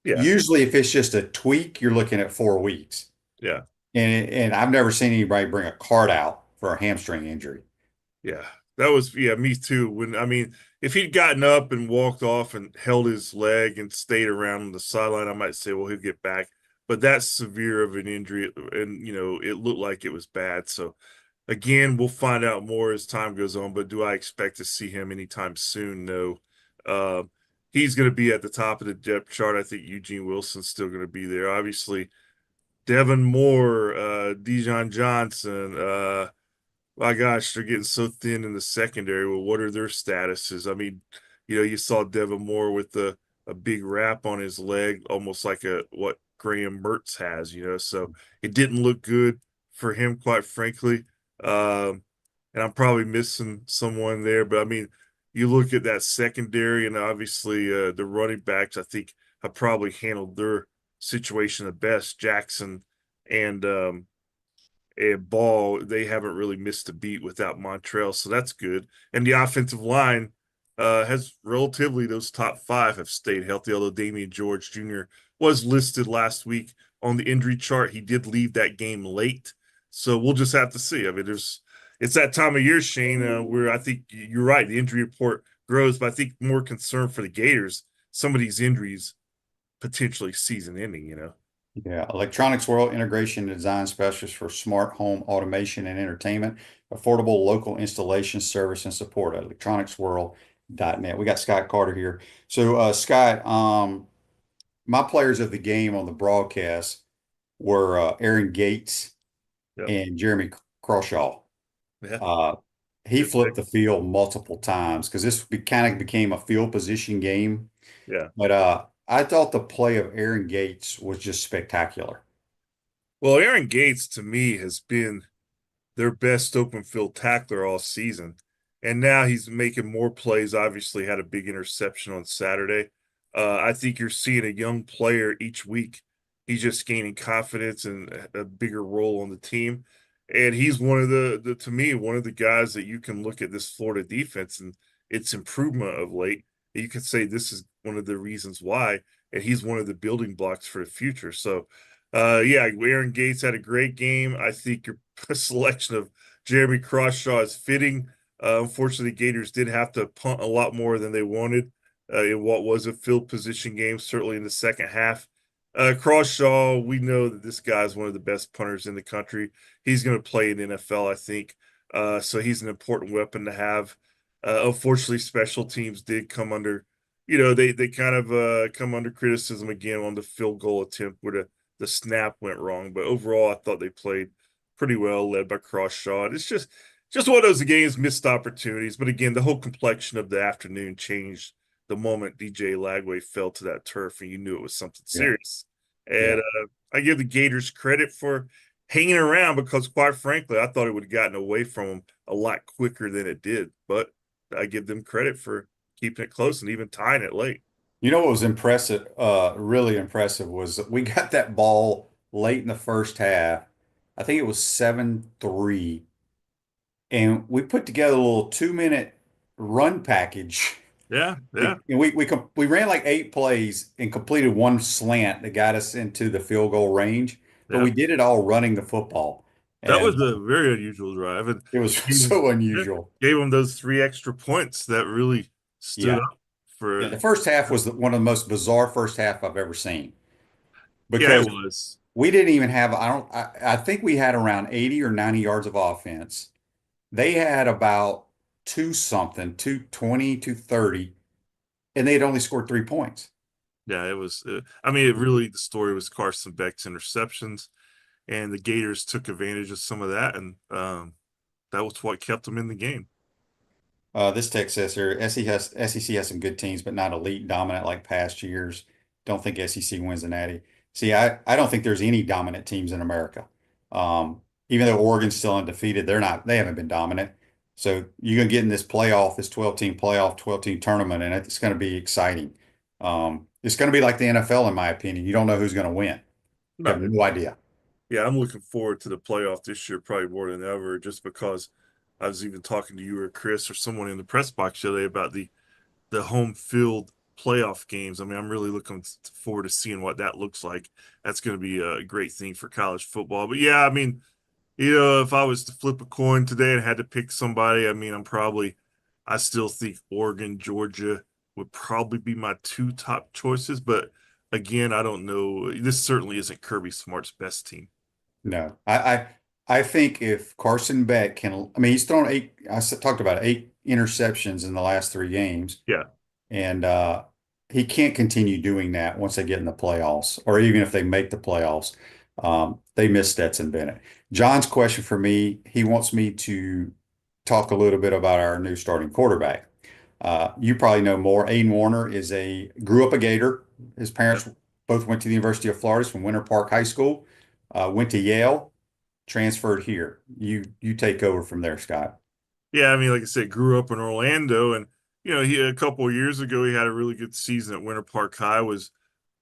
usually if it's just a tweak, you're looking at 4 weeks.
Yeah.
And I've never seen anybody bring a card out for a hamstring injury.
Yeah, that was me too. If he'd gotten up and walked off and held his leg and stayed around the sideline, I might say, well, he'll get back. But that's severe of an injury, and it looked like it was bad. So again, we'll find out more as time goes on. But do I expect to see him anytime soon? No. He's going to be at the top of the depth chart. I think Eugene Wilson's still going to be there. Obviously, Devin Moore, Dijon Johnson. My gosh, they're getting so thin in the secondary. Well, what are their statuses? I mean, you saw Devin Moore with a big wrap on his leg, almost like what Graham Mertz has, so it didn't look good for him, quite frankly. And I'm probably missing someone there, but I mean, you look at that secondary, and obviously the running backs, I think, have probably handled their situation the best. Jackson and Ball, they haven't really missed a beat without Montrell, so that's good. And the offensive line has relatively, those top five have stayed healthy, although Damian George Jr. was listed last week on the injury chart. He did leave that game late, so we'll just have to see. I mean, it's that time of year, Shane, where I think you're right. The injury report grows, but I think more concern for the Gators, some of these injuries potentially season ending.
Yeah, Electronics World Integration and Design Specialist for smart home automation and entertainment, affordable local installation service and support at electronicsworld.net. We got Scott Carter here. So Scott, my players of the game on the broadcast were Aaron Gates
Yep.
and Jeremy Crawshaw.
Yeah.
He flipped the field multiple times because this kind of became a field position game.
Yeah.
But I thought the play of Aaron Gates was just spectacular.
Well, Aaron Gates to me has been their best open field tackler all season. And now he's making more plays. Obviously, had a big interception on Saturday. I think you're seeing a young player each week. He's just gaining confidence and a bigger role on the team. And he's one of to me, one of the guys that you can look at this Florida defense and its improvement of late. You could say this is one of the reasons why, and he's one of the building blocks for the future. So, yeah, Aaron Gates had a great game. I think your selection of Jeremy Crawshaw is fitting. Unfortunately, Gators did have to punt a lot more than they wanted in what was a field position game, certainly in the second half. Crawshaw, we know that this guy is one of the best punters in the country. He's going to play in NFL, I think. So he's an important weapon to have. Unfortunately, special teams did come under, they kind of come under criticism again on the field goal attempt where the snap went wrong. But overall, I thought they played pretty well, led by Crawshaw. And it's just one of those games, missed opportunities. But again, the whole complexion of the afternoon changed the moment DJ Lagway fell to that turf, and you knew it was something serious. And I give the Gators credit for hanging around because, quite frankly, I thought it would have gotten away from them a lot quicker than it did. But I give them credit for keeping it close and even tying it late.
You know what was impressive, really impressive, was we got that ball late in the first half. I think it was 7-3. And we put together a little 2-minute run package.
Yeah.
And we ran like 8 plays and completed one slant that got us into the field goal range. But we did it all running the football.
That was a very unusual drive. And
it was so unusual.
Gave them those 3 extra points that really stood up for.
The first half was one of the most bizarre first half I've ever seen.
Because it was.
We didn't even have, I think we had around 80 or 90 yards of offense. They had about 220, 230, and they had only scored 3 points.
Yeah, it was. The story was Carson Beck's interceptions, and the Gators took advantage of some of that, and that was what kept them in the game.
This text says here, SEC has some good teams, but not elite dominant like past years. Don't think SEC wins the Natty. See, I don't think there's any dominant teams in America. Even though Oregon's still undefeated, they haven't been dominant. So you're going to get in this 12-team playoff, 12-team tournament, and it's going to be exciting. It's going to be like the NFL, in my opinion. You don't know who's going to win. You have no idea.
Yeah, I'm looking forward to the playoff this year probably more than ever, just because I was even talking to you or Chris or someone in the press box the other day about the home field playoff games. I mean, I'm really looking forward to seeing what that looks like. That's going to be a great thing for college football. But yeah, I mean, If I was to flip a coin today and had to pick somebody, I mean, I still think Oregon, Georgia would probably be my two top choices. But again, I don't know. This certainly isn't Kirby Smart's best team.
No, I think if Carson Beck can, I mean, he's thrown eight. Talked about 8 interceptions in the last 3 games,
Yeah.
and he can't continue doing that once they get in the playoffs, or even if they make the playoffs. They miss Stetson Bennett. John's question for me, he wants me to talk a little bit about our new starting quarterback. You probably know more. Aiden Warner grew up a Gator. His parents both went to the University of Florida from Winter Park High School. Went to Yale, transferred here. You take over from there, Scott.
Yeah, I mean, like I said, grew up in Orlando, and he a couple of years ago he had a really good season at Winter Park High. Was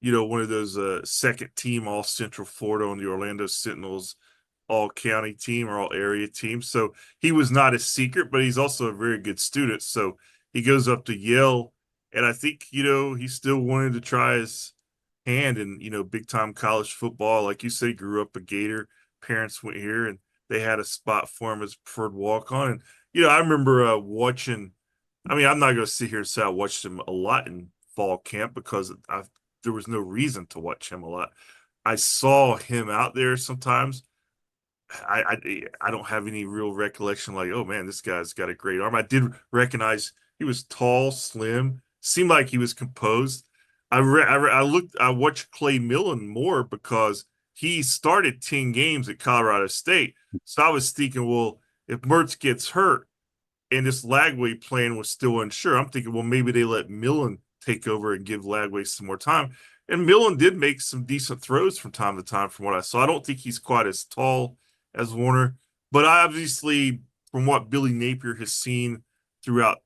one of those second team All Central Florida on the Orlando Sentinels All County team or All Area team. So he was not a secret, but he's also a very good student. So he goes up to Yale, and I think he still wanted to try his hand in big time college football. Like you say, grew up a Gator. Parents went here, and they had a spot for him as preferred walk on. And I remember watching. I mean, I'm not going to sit here and say I watched him a lot in fall camp because there was no reason to watch him a lot. I saw him out there sometimes. I don't have any real recollection like, oh man, this guy's got a great arm. I did recognize he was tall, slim, seemed like he was composed. I watched Clay Millen more because he started 10 games at Colorado State. So I was thinking, well, if Mertz gets hurt and this Lagway plan was still unsure, I'm thinking, well, maybe they let Millen take over and give Lagway some more time. And Millen did make some decent throws from time to time from what I saw. I don't think he's quite as tall as Warner, but obviously from what Billy Napier has seen throughout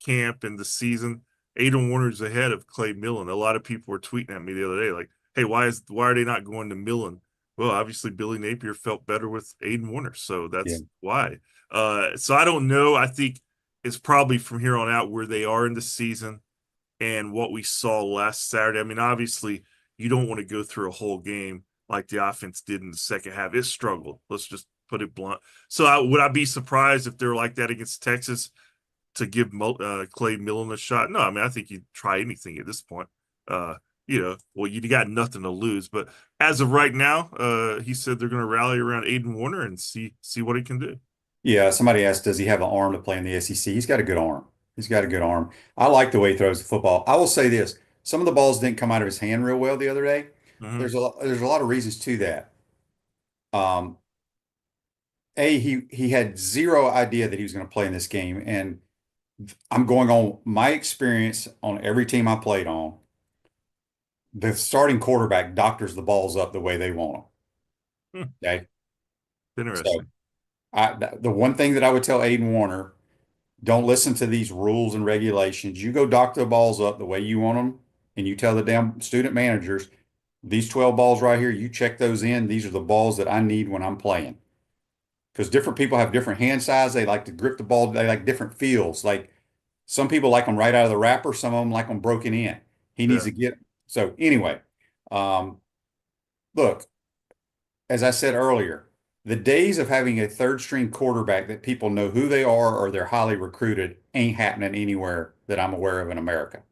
camp and the season, Aiden Warner's ahead of Clay Millen. A lot of people were tweeting at me the other day, like, hey, why are they not going to Millen? Well, obviously Billy Napier felt better with Aiden Warner, so that's why. So I don't know. I think it's probably from here on out where they are in the season and what we saw last Saturday. I mean, obviously, you don't want to go through a whole game like the offense did in the second half. It struggled. Let's just put it blunt. So would I be surprised if they're like that against Texas to give Clay Millen a shot? No, I mean, I think you'd try anything at this point. Well, you got nothing to lose. But as of right now, he said they're going to rally around Aiden Warner and see what he can do.
Yeah, somebody asked, does he have an arm to play in the SEC? He's got a good arm. He's got a good arm. I like the way he throws the football. I will say this: some of the balls didn't come out of his hand real well the other day.
Mhm.
There's a lot of reasons to that. He had zero idea that he was going to play in this game, and I'm going on my experience on every team I played on. The starting quarterback doctors the balls up the way they want them. Okay,
Interesting.
the one thing that I would tell Aiden Warner, don't listen to these rules and regulations. You go doctor the balls up the way you want them, and you tell the damn student managers, these 12 balls right here, you check those in. These are the balls that I need when I'm playing. Because different people have different hand size. They like to grip the ball. They like different feels. Like some people like them right out of the wrapper. Some of them like them broken in. He needs to get. So anyway, look, as I said earlier, the days of having a third string quarterback that people know who they are or they're highly recruited ain't happening anywhere that I'm aware of in America.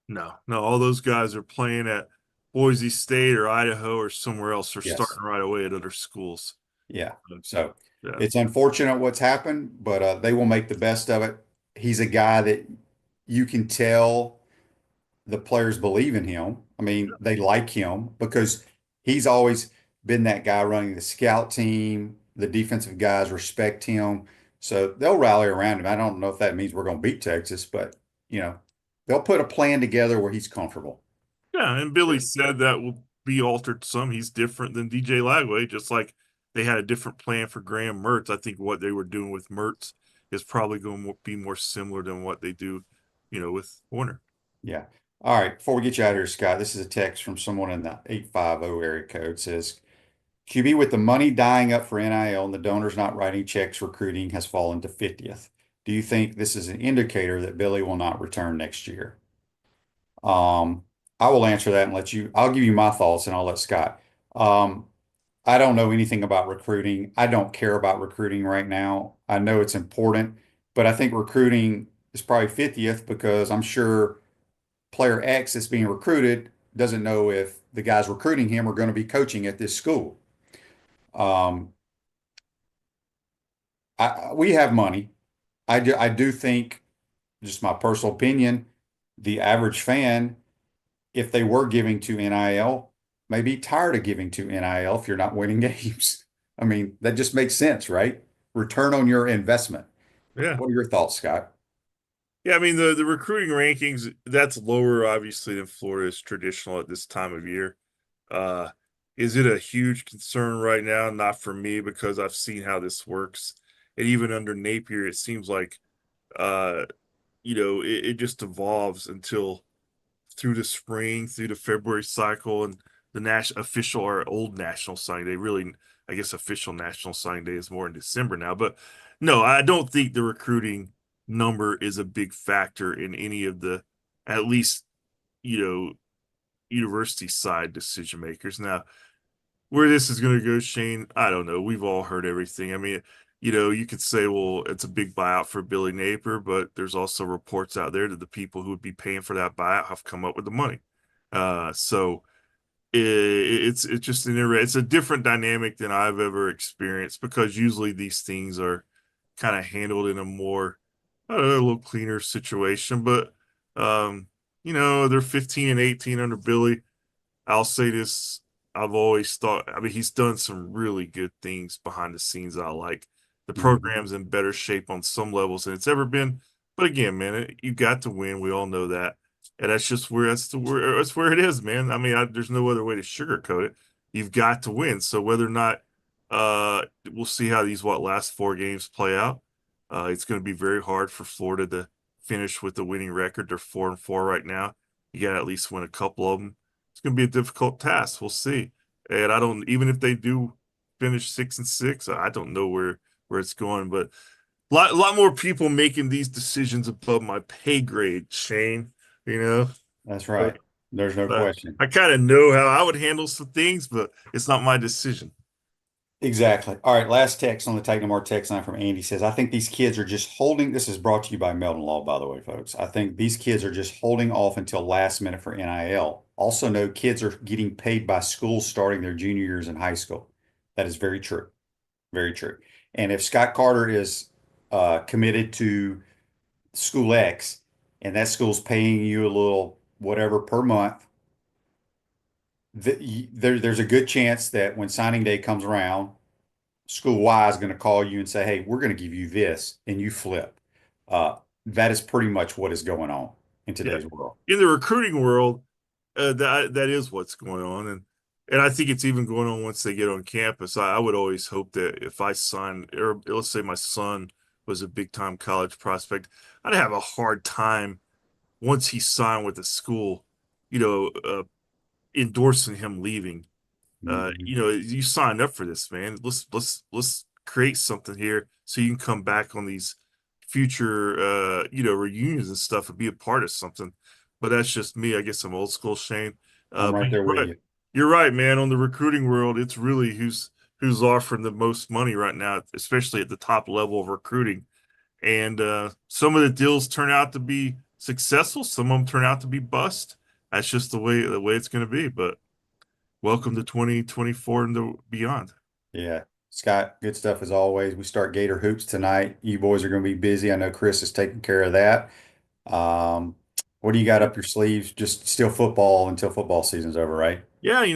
No, all those guys are playing at Boise State or Idaho or somewhere else, or
Yes.
starting right away at other schools.
Yeah. So
Yeah.
it's unfortunate what's happened, but they will make the best of it. He's a guy that you can tell the players believe in him. I mean, they like him because he's always been that guy running the scout team. The defensive guys respect him. So they'll rally around him. I don't know if that means we're going to beat Texas, but they'll put a plan together where he's comfortable.
Yeah, and Billy said that will be altered some. He's different than DJ Lagway, just like they had a different plan for Graham Mertz. I think what they were doing with Mertz is probably going to be more similar than what they do, with Warner.
Yeah. All right. Before we get you out of here, Scott, this is a text from someone in the 850 area code. It says, QB with the money dying up for NIL and the donors not writing checks, recruiting has fallen to 50th. Do you think this is an indicator that Billy will not return next year? I will answer that and I'll give you my thoughts and I'll let Scott. I don't know anything about recruiting. I don't care about recruiting right now. I know it's important, but I think recruiting is probably 50th because I'm sure player X that's being recruited doesn't know if the guys recruiting him are going to be coaching at this school. Um, we have money. I do think, just my personal opinion, the average fan, if they were giving to NIL, may be tired of giving to NIL if you're not winning games. I mean, that just makes sense, right? Return on your investment.
Yeah.
What are your thoughts, Scott?
Yeah, I mean the recruiting rankings, that's lower obviously than Florida's traditional at this time of year. Uh is it a huge concern right now? Not for me because I've seen how this works. And even under Napier, it seems like uh it just evolves until through the spring, through the February cycle, and the national official or old national signing day. Really, I guess official national signing day is more in December now. But no, I don't think the recruiting number is a big factor in any of the, at least, you know, university side decision makers. Now, where this is going to go, Shane, I don't know. We've all heard everything. I mean, you could say, well, it's a big buyout for Billy Napier, but there's also reports out there that the people who would be paying for that buyout have come up with the money. So it's just it's a different dynamic than I've ever experienced because usually these things are kind of handled in a more a little cleaner situation. But they're 15 and 18 under Billy. I'll say this. I've always thought, I mean, he's done some really good things behind the scenes that I like. The
Mhm.
program's in better shape on some levels than it's ever been. But again, man, you got to win. We all know that. And that's just where that's where it is, man. I mean, there's no other way to sugarcoat it. You've got to win. So whether or not we'll see how these last 4 games play out. It's going to be very hard for Florida to finish with the winning record. They're 4-4 right now. You got to at least win a couple of them. It's going to be a difficult task. We'll see. And I don't, even if they do finish 6-6, I don't know where it's going. But a lot more people making these decisions above my pay grade, Shane. You know,
That's
but,
right. There's no
but
question.
I kind of know how I would handle some things, but it's not my decision.
Exactly. All right. Last text on the Take No More text line from Andy says, I think these kids are just holding. This is brought to you by Meldon Law, by the way, folks. I think these kids are just holding off until last minute for NIL. Also, know kids are getting paid by schools starting their junior years in high school. That is very true. Very true. And if Scott Carter is committed to school X and that school's paying you a little whatever per month, there's a good chance that when signing day comes around, school Y is going to call you and say, hey, we're going to give you this, and you flip. That is pretty much what is going on in
Yeah.
today's world.
In the recruiting world, that is what's going on, and I think it's even going on once they get on campus. I would always hope that if I sign, or let's say my son was a big time college prospect, I'd have a hard time once he signed with the school, endorsing him leaving.
Mhm.
You signed up for this, man. Let's create something here so you can come back on these future reunions and stuff and be a part of something. But that's just me. I guess I'm old school, Shane.
I'm
But
right there
you're
with
right.
you.
You're right, man. On the recruiting world, it's really who's offering the most money right now, especially at the top level of recruiting. And some of the deals turn out to be successful, some of them turn out to be bust. That's just the way it's going to be. But welcome to 2024 and beyond.
Yeah. Scott, good stuff as always. We start Gator Hoops tonight. You boys are going to be busy. I know Chris is taking care of that. Um, what do you got up your sleeves? Just still football until football season's over, right?
Yeah,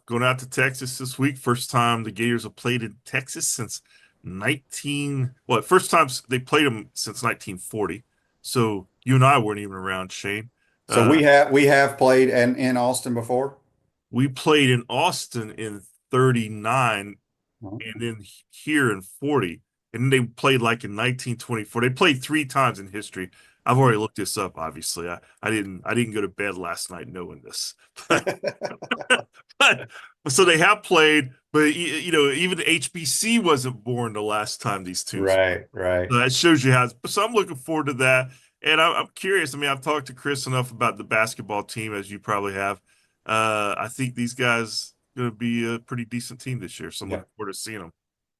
going out to Texas this week. First time the Gators have played in Texas since first time they played them since 1940. So you and I weren't even around, Shane.
So
Uh,
we have played in Austin before.
we played in Austin in 39 and then here in 40. And then they played like in 1924. They played 3 times in history. I've already looked this up, obviously. I didn't go to bed last night knowing this. But so they have played, but even the HBC wasn't born the last time these teams.
Right, right.
So that shows you how. So I'm looking forward to that, and I'm curious. I mean, I've talked to Chris enough about the basketball team, as you probably have. I think these guys going to be a pretty decent team this year. So I'm
Yeah.
looking forward to seeing them.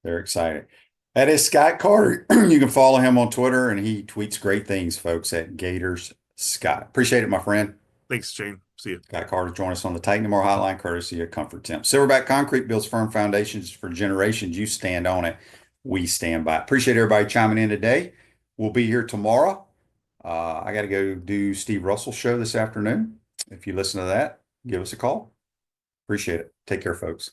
They're excited. That is Scott Carter. You can follow him on Twitter, and he tweets great things, folks, at Gators Scott. Appreciate it, my friend.
Thanks, Shane. See you.
Scott Carter join us on the Titan More Hotline, courtesy of Comfort Temp. Silverback Concrete builds firm foundations for generations. You stand on it. We stand by it. Appreciate everybody chiming in today. We'll be here tomorrow. I got to go do Steve Russell's show this afternoon. If you listen to that, give us a call. Appreciate it. Take care, folks.